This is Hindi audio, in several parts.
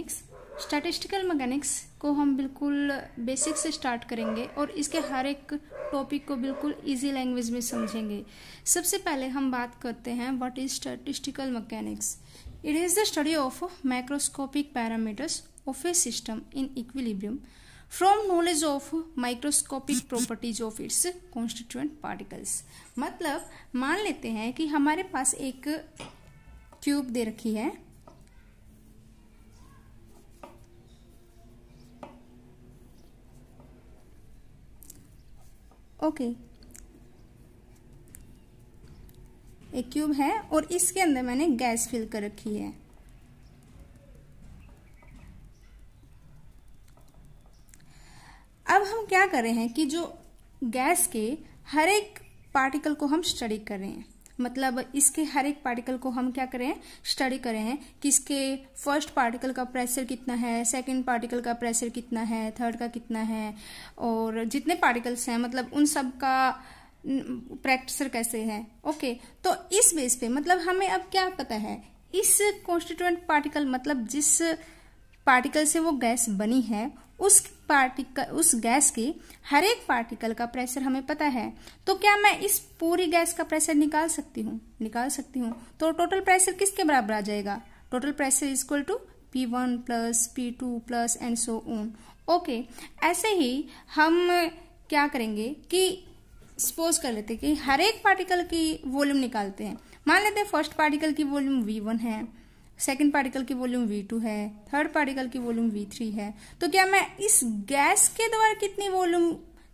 स्टैटिस्टिकल मैकेनिक्स को हम बिल्कुल बेसिक से स्टार्ट करेंगे और इसके हर एक टॉपिक को बिल्कुल इजी लैंग्वेज में समझेंगे। सबसे पहले हम बात करते हैं what is statistical mechanics. It is the study of macroscopic parameters of A system in equilibrium from knowledge of microscopic properties of its constituent particles. मतलब मान लेते हैं कि हमारे पास एक ट्यूब दे रखी है, ओके एक क्यूब है और इसके अंदर मैंने गैस फिल कर रखी है। अब हम क्या कर रहे हैं कि जो गैस के हर एक पार्टिकल को हम स्टडी कर रहे हैं। मतलब इसके हर एक पार्टिकल को हम क्या करें, स्टडी करें हैं कि इसके फर्स्ट पार्टिकल का प्रेशर कितना है, सेकंड पार्टिकल का प्रेशर कितना है, थर्ड का कितना है, और जितने पार्टिकल्स हैं मतलब उन सब का प्रेशर कैसे है। ओके, तो इस बेस पे मतलब हमें अब क्या पता है, इस कॉन्स्टिट्यूएंट पार्टिकल मतलब जिस पार्टिकल से वो गैस बनी है उस गैस के हर एक पार्टिकल का प्रेशर हमें पता है। तो क्या मैं इस पूरी गैस का प्रेशर निकाल सकती हूँ। तो टोटल प्रेशर किसके बराबर आ जाएगा, total pressure is equal to P1 plus P2 plus and so on. Okay, ऐसे ही हम क्या करेंगे कि सपोज कर लेते हैं कि हर एक पार्टिकल की वॉल्यूम निकालते हैं। मान लेते हैं फर्स्ट पार्टिकल की वॉल्यूम V1 है, सेकेंड पार्टिकल की वॉल्यूम V2 है, थर्ड पार्टिकल की वॉल्यूम V3 है। तो क्या मैं इस गैस के द्वारा कितनी वॉल्यूम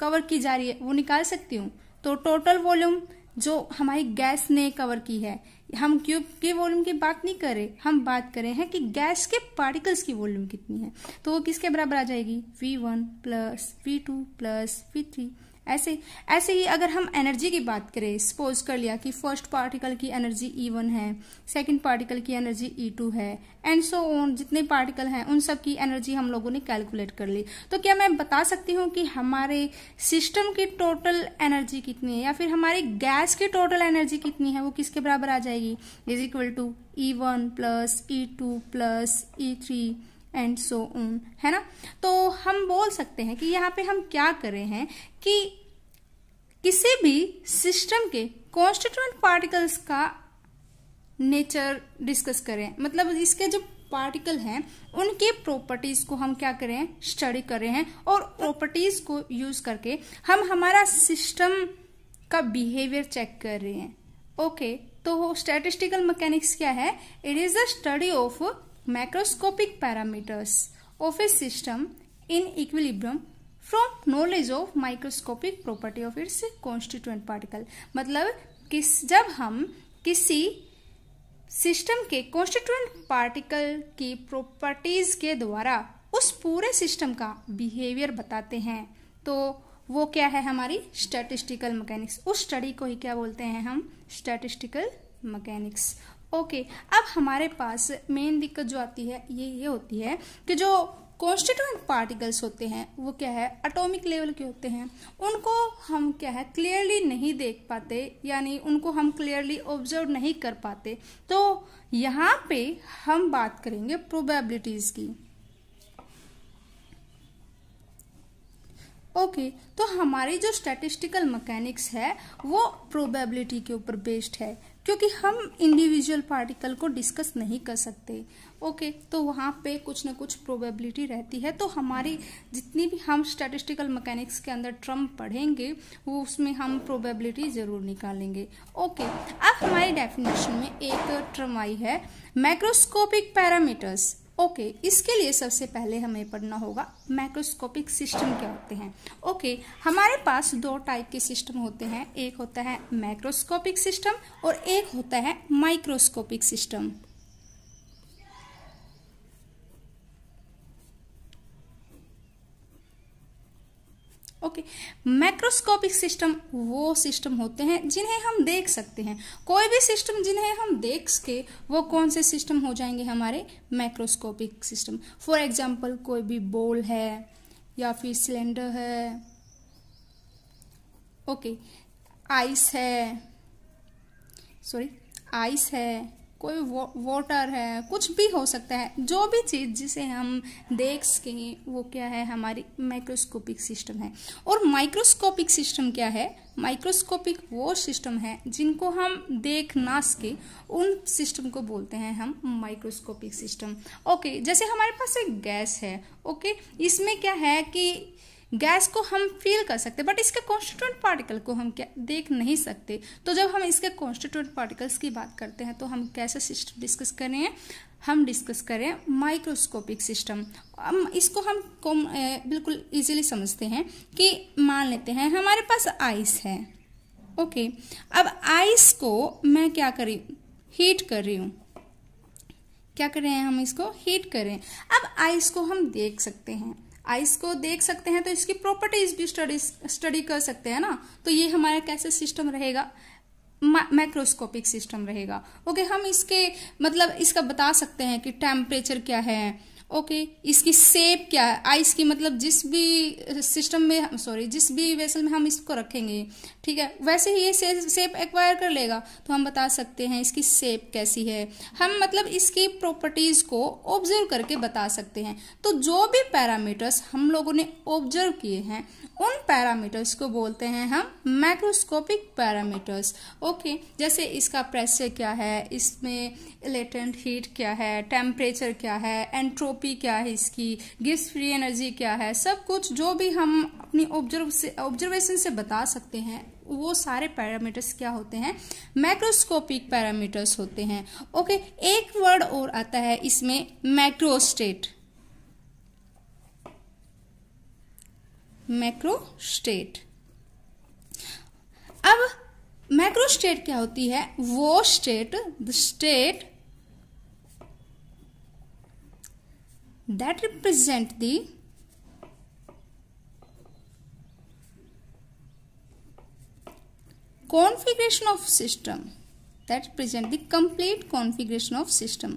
कवर की जा रही है वो निकाल सकती हूँ। तो टोटल वॉल्यूम जो हमारी गैस ने कवर की है, हम क्यूब की वॉल्यूम की बात नहीं कर रहे, हम बात कर रहे हैं कि गैस के पार्टिकल्स की वॉल्यूम कितनी है। तो वो किसके बराबर आ जाएगी, V1 plus V2 plus V3। ऐसे ही अगर हम एनर्जी की बात करें, सपोज कर लिया कि फर्स्ट पार्टिकल की एनर्जी E1 है, सेकंड पार्टिकल की एनर्जी E2 है एंड सो ऑन, जितने पार्टिकल हैं उन सब की एनर्जी हम लोगों ने कैलकुलेट कर ली। तो क्या मैं बता सकती हूँ कि हमारे सिस्टम की टोटल एनर्जी कितनी है या फिर हमारी गैस की टोटल एनर्जी कितनी है, वो किसके बराबर आ जाएगी, is equal to E1 plus E2 plus E3 एंड सो ऑन, है ना। तो हम बोल सकते हैं कि यहाँ पे हम क्या कर रहे हैं कि किसी भी सिस्टम के कॉन्स्टिट्यूएंट पार्टिकल्स का नेचर डिस्कस करें। मतलब इसके जो पार्टिकल हैं उनके प्रॉपर्टीज को हम क्या करें, स्टडी कर रहे हैं और प्रॉपर्टीज को यूज करके हम हमारा सिस्टम का बिहेवियर चेक कर रहे हैं। ओके, तो स्टैटिस्टिकल मैकेनिक्स क्या है, it is the study of macroscopic parameters of A system in equilibrium from knowledge of microscopic property of its constituent particle. मतलब जब हम किसी सिस्टम के कॉन्स्टिट्यूएंट पार्टिकल की प्रॉपर्टीज के द्वारा उस पूरे सिस्टम का बिहेवियर बताते हैं, तो वो क्या है, हमारी स्टैटिस्टिकल मैकेनिक्स। उस स्टडी को ही क्या बोलते हैं हम, स्टैटिस्टिकल मैकेनिक्स। ओके, अब हमारे पास मेन दिक्कत जो आती है ये होती है कि जो कॉन्स्टिट्यूएंट पार्टिकल्स होते हैं वो क्या है, एटॉमिक लेवल के होते हैं। उनको हम क्या है क्लियरली नहीं देख पाते, यानी उनको हम क्लियरली ऑब्जर्व नहीं कर पाते। तो यहाँ पे हम बात करेंगे प्रोबेबिलिटीज की। ओके, तो हमारी जो स्टैटिस्टिकल मैकेनिक्स है वो प्रोबेबिलिटी के ऊपर बेस्ड है, क्योंकि हम इंडिविजुअल पार्टिकल को डिस्कस नहीं कर सकते। ओके, तो वहाँ पे कुछ ना कुछ प्रोबेबिलिटी रहती है। तो हमारी जितनी भी हम स्टैटिस्टिकल मैकेनिक्स के अंदर टर्म पढ़ेंगे वो उसमें हम प्रोबेबिलिटी जरूर निकालेंगे। ओके, अब हमारी डेफिनेशन में एक टर्म आई है मैक्रोस्कोपिक पैरामीटर्स। ओके, इसके लिए सबसे पहले हमें पढ़ना होगा मैक्रोस्कोपिक सिस्टम क्या होते हैं। ओके, हमारे पास दो टाइप के सिस्टम होते हैं, एक होता है मैक्रोस्कोपिक सिस्टम और एक होता है microscopic system. Okay, macroscopic system वो सिस्टम होते हैं जिन्हें हम देख सकते हैं। कोई भी सिस्टम जिन्हें हम देख सके वो कौन से सिस्टम हो जाएंगे, हमारे मैक्रोस्कोपिक सिस्टम। फॉर एग्जांपल कोई भी बॉल है या फिर सिलेंडर है, ओके, आइस है, कोई वाटर है, कुछ भी हो सकता है, जो भी चीज जिसे हम देख सकें वो क्या है, हमारी माइक्रोस्कोपिक सिस्टम है। और माइक्रोस्कोपिक सिस्टम क्या है, माइक्रोस्कोपिक वो सिस्टम है जिनको हम देख ना सके, उन सिस्टम को बोलते हैं हम माइक्रोस्कोपिक सिस्टम। ओके, जैसे हमारे पास एक गैस है, ओके, इसमें क्या है कि गैस को हम फील कर सकते हैं बट इसके कॉन्स्टिट्यूएंट पार्टिकल को हम क्या देख नहीं सकते। तो जब हम इसके कॉन्स्टिट्यूएंट पार्टिकल्स की बात करते हैं तो हम कैसा सिस्टम डिस्कस कर रहे हैं, हम डिस्कस करें माइक्रोस्कोपिक सिस्टम। इसको हम बिल्कुल इजीली समझते हैं कि मान लेते हैं हमारे पास आइस है, ओके, अब आइस को मैं क्या कर रही हूँ, हीट कर रही हूँ, क्या कर रहे हैं हम, इसको हीट कर रहे हैं। अब आइस को हम देख सकते हैं, आइस को देख सकते हैं तो इसकी प्रॉपर्टीज भी स्टडी कर सकते हैं ना। तो ये हमारा कैसे सिस्टम रहेगा, मैक्रोस्कोपिक सिस्टम रहेगा। ओके, हम इसके मतलब इसका बता सकते हैं कि टेम्परेचर क्या है, ओके, इसकी शेप क्या है, आइस की मतलब जिस भी सिस्टम में जिस भी वेसल में हम इसको रखेंगे, ठीक है, वैसे ही ये शेप एक्वायर कर लेगा। तो हम बता सकते हैं इसकी शेप कैसी है, हम मतलब इसकी प्रॉपर्टीज को ऑब्जर्व करके बता सकते हैं। तो जो भी पैरामीटर्स हम लोगों ने ऑब्जर्व किए हैं उन पैरामीटर्स को बोलते हैं हम मैक्रोस्कोपिक पैरामीटर्स। ओके, जैसे इसका प्रेशर क्या है, इसमें लेटेंट हीट क्या है, टेम्परेचर क्या है, एंट्रोपी क्या है, इसकी गिब्स फ्री एनर्जी क्या है, सब कुछ जो भी हम अपनी ऑब्जर्वेशन से बता सकते हैं वो सारे पैरामीटर्स क्या होते हैं, मैक्रोस्कोपिक पैरामीटर्स होते हैं। ओके, एक वर्ड और आता है इसमें, मैक्रोस्टेट। मैक्रोस्टेट, अब मैक्रोस्टेट क्या होती है, वो state, the state that represent the configuration of system, that represent the complete configuration of system.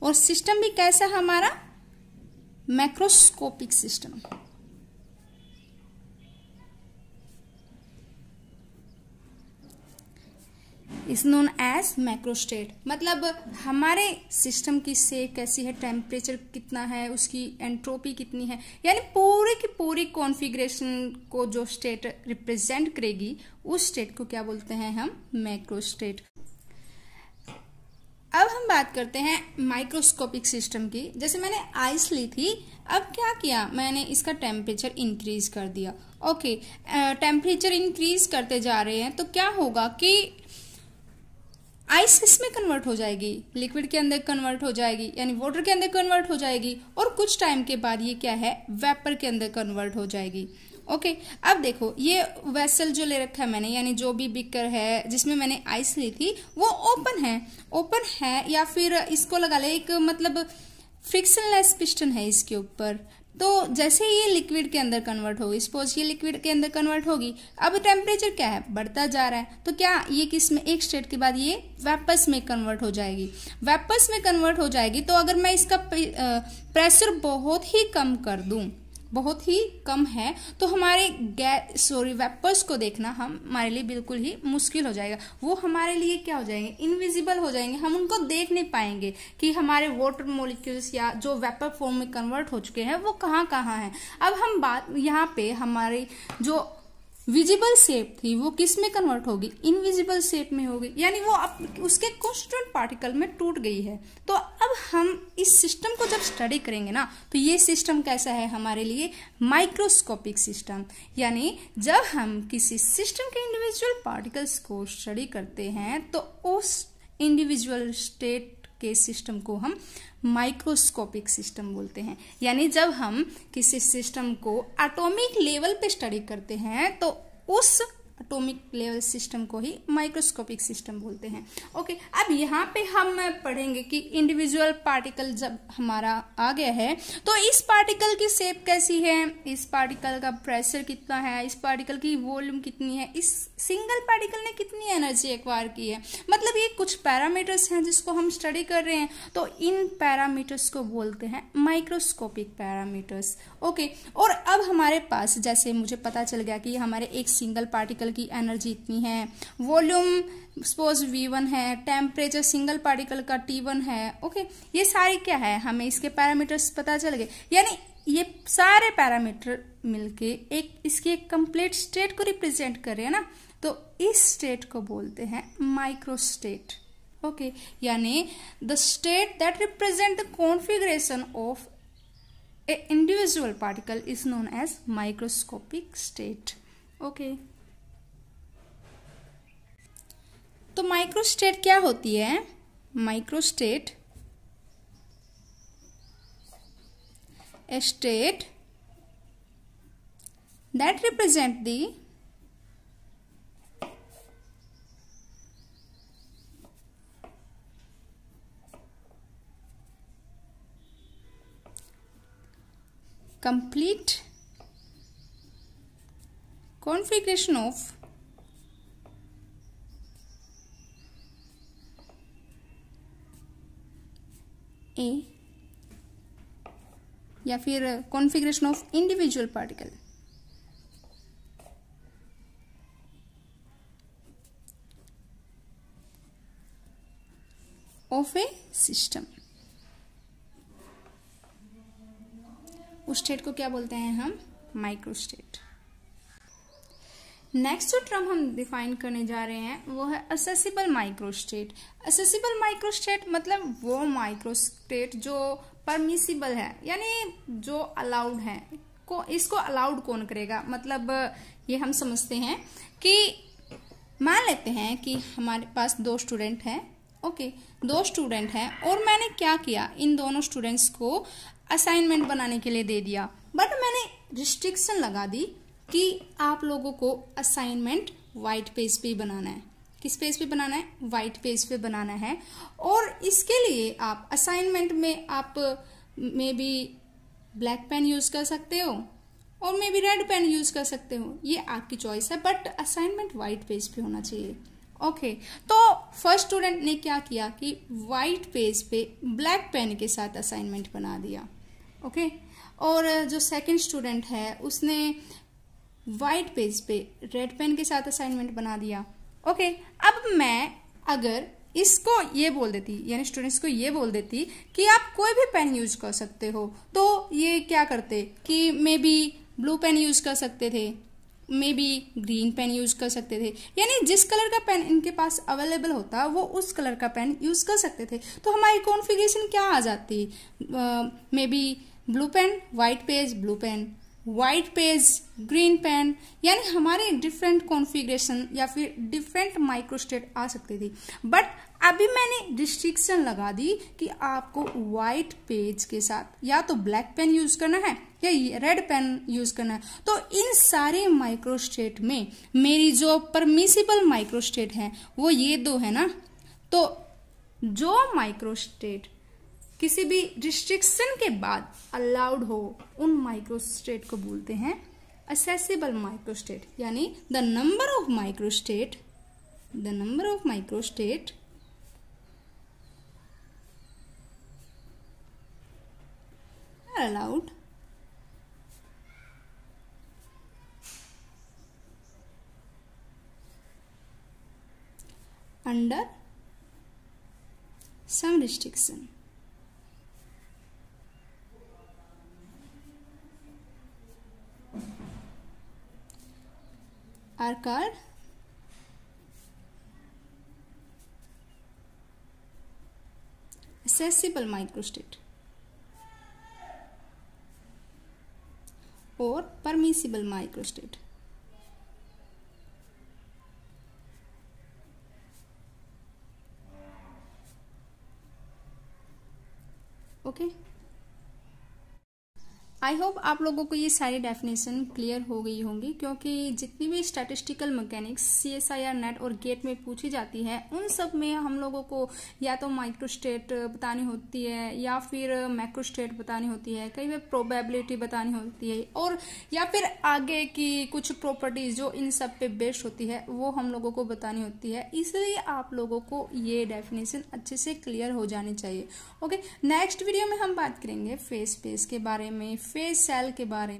और सिस्टम भी कैसा हमारा, macroscopic system. Is known as macrostate, मतलब हमारे सिस्टम की शेप कैसी है, टेम्परेचर कितना है, उसकी एंट्रोपी कितनी है, यानी पूरी की पूरी कॉन्फ़िगरेशन को जो स्टेट रिप्रेजेंट करेगी उस स्टेट को क्या बोलते हैं हम, मैक्रोस्टेट। अब हम बात करते हैं माइक्रोस्कोपिक सिस्टम की। जैसे मैंने आइस ली थी, अब क्या किया मैंने, इसका टेम्परेचर इंक्रीज कर दिया। ओके, टेम्परेचर इंक्रीज करते जा रहे हैं तो क्या होगा कि आइस किस में कन्वर्ट हो जाएगी, लिक्विड के अंदर कन्वर्ट हो जाएगी, यानी वाटर के अंदर कन्वर्ट हो जाएगी, और कुछ टाइम के बाद ये क्या है, वेपर के अंदर कन्वर्ट हो जाएगी। ओके, अब देखो ये वेसल जो ले रखा है मैंने, यानी जो भी बिकर है जिसमें मैंने आइस ली थी वो ओपन है या फिर इसको लगा ले एक मतलब फ्रिक्शनलेस पिस्टन है इसके ऊपर। तो जैसे ये लिक्विड के अंदर कन्वर्ट होगी, सपोज ये लिक्विड के अंदर कन्वर्ट होगी, अब टेम्परेचर क्या है, बढ़ता जा रहा है, तो क्या ये किस में, एक स्टेट के बाद ये वेपर्स में कन्वर्ट हो जाएगी। वेपर्स में कन्वर्ट हो जाएगी तो अगर मैं इसका प्रेशर बहुत ही कम कर दूं, बहुत ही कम है, तो हमारे वेपर्स को देखना हमारे लिए बिल्कुल ही मुश्किल हो जाएगा। वो हमारे लिए क्या हो जाएंगे, इनविजिबल हो जाएंगे, हम उनको देख नहीं पाएंगे कि हमारे वाटर मॉलिक्यूल्स या जो वेपर फॉर्म में कन्वर्ट हो चुके हैं वो कहाँ कहाँ हैं। अब हम बात यहाँ पे हमारी जो विजिबल शेप थी वो किस में कन्वर्ट होगी, इनविजिबल शेप में होगी, यानी वो उसके कॉन्स्टिट्यूएंट पार्टिकल में टूट गई है। तो अब हम इस सिस्टम को जब स्टडी करेंगे ना, तो ये सिस्टम कैसा है हमारे लिए, माइक्रोस्कोपिक सिस्टम। यानी जब हम किसी सिस्टम के इंडिविजुअल पार्टिकल्स को स्टडी करते हैं तो उस इंडिविजुअल स्टेट के सिस्टम को हम माइक्रोस्कोपिक सिस्टम बोलते हैं। यानी जब हम किसी सिस्टम को एटॉमिक लेवल पे स्टडी करते हैं तो उस एटॉमिक लेवल सिस्टम को ही माइक्रोस्कोपिक सिस्टम बोलते हैं। ओके, अब यहाँ पे हम पढ़ेंगे कि इंडिविजुअल पार्टिकल जब हमारा आ गया है तो इस पार्टिकल की शेप कैसी है, इस पार्टिकल का प्रेशर कितना है, इस पार्टिकल की वॉल्यूम कितनी है, इस सिंगल पार्टिकल ने कितनी एनर्जी एक्वायर की है, मतलब ये कुछ पैरामीटर्स हैं जिसको हम स्टडी कर रहे हैं। तो इन पैरामीटर्स को बोलते हैं माइक्रोस्कोपिक पैरामीटर्स। ओके, और अब हमारे पास जैसे मुझे पता चल गया कि हमारे एक सिंगल पार्टिकल की एनर्जी इतनी है, वॉल्यूम सपोज V1 है, टेम्परेचर सिंगल पार्टिकल का T1 है। ओके, ये सारी क्या है, हमें इसके पैरामीटर्स पता चल गए, यानी ये सारे पैरामीटर मिलके एक इसकी एक कंप्लीट स्टेट को रिप्रेजेंट कर रहे हैं ना, तो इस स्टेट को बोलते हैं माइक्रोस्टेट। ओके, यानी the state that represent the configuration of a individual particle is known as microscopic state. Okay, तो माइक्रोस्टेट क्या होती है? Microstate a state that represent the complete configuration of a या फिर configuration of individual particle of A system. उस स्टेट को क्या बोलते हैं हम? माइक्रोस्टेट। नेक्स्ट जो टर्म हम डिफाइन करने जा रहे हैं वो है असेसिबल माइक्रोस्टेट। असेसिबल माइक्रोस्टेट मतलब वो माइक्रोस्टेट जो परमिसिबल है, यानी जो अलाउड है। इसको अलाउड कौन करेगा? मतलब ये हम समझते हैं कि मान लेते हैं कि हमारे पास 2 स्टूडेंट हैं। ओके, 2 स्टूडेंट हैं और मैंने क्या किया, इन दोनों स्टूडेंट्स को असाइनमेंट बनाने के लिए दे दिया, बट मैंने रिस्ट्रिक्शन लगा दी कि आप लोगों को असाइनमेंट वाइट पेज पे बनाना है। किस पेज पे बनाना है? वाइट पेज पे बनाना है। और इसके लिए आप असाइनमेंट में आप maybe black pen use कर सकते हो और maybe red pen use कर सकते हो, ये आपकी चॉइस है, बट असाइनमेंट वाइट पेज पे होना चाहिए। ओके, तो फर्स्ट स्टूडेंट ने क्या किया कि वाइट पेज पे ब्लैक पेन के साथ असाइनमेंट बना दिया। ओके, और जो सेकंड स्टूडेंट है उसने वाइट पेज पे रेड पेन के साथ असाइनमेंट बना दिया। ओके, अब मैं अगर इसको ये बोल देती, यानी स्टूडेंट्स को ये बोल देती कि आप कोई भी पेन यूज कर सकते हो, तो ये क्या करते कि maybe blue pen use कर सकते थे, maybe green pen use कर सकते थे, यानी जिस कलर का पेन इनके पास अवेलेबल होता वो उस कलर का पेन यूज कर सकते थे। तो हमारी कॉन्फ़िगरेशन क्या आ जाती? Maybe blue pen white page, blue pen white page, green pen, यानी हमारे डिफरेंट कॉन्फ़िगरेशन या फिर डिफरेंट माइक्रोस्टेट आ सकती थी। बट अभी मैंने रिस्ट्रिक्शन लगा दी कि आपको वाइट पेज के साथ या तो ब्लैक पेन यूज करना है या रेड पेन यूज करना है। तो इन सारे माइक्रोस्टेट में मेरी जो परमिसिबल माइक्रोस्टेट है वो ये 2 है ना। तो जो माइक्रोस्टेट किसी भी रिस्ट्रिक्शन के बाद अलाउड हो उन माइक्रोस्टेट को बोलते हैं असेसिबल माइक्रोस्टेट, यानी the number of microstate are allowed under some restriction are called accessible microstate or permissible microstate. Okay. I hope आप लोगों को ये सारी डेफिनेशन क्लियर हो गई होंगी, क्योंकि जितनी भी स्टैटिस्टिकल मैकेनिक्स CSIR नेट और गेट में पूछी जाती है उन सब में हम लोगों को या तो माइक्रोस्टेट बतानी होती है या फिर मैक्रोस्टेट बतानी होती है, कई बार प्रोबेबिलिटी बतानी होती है, और या फिर आगे की कुछ प्रॉपर्टीज जो इन सब पे बेस्ड होती है वो हम लोगों को बतानी होती है। इसलिए आप लोगों को ये डेफिनेशन अच्छे से क्लियर हो जानी चाहिए। ओके, नेक्स्ट वीडियो में हम बात करेंगे फेज स्पेस के बारे में, फेज सेल के बारे में।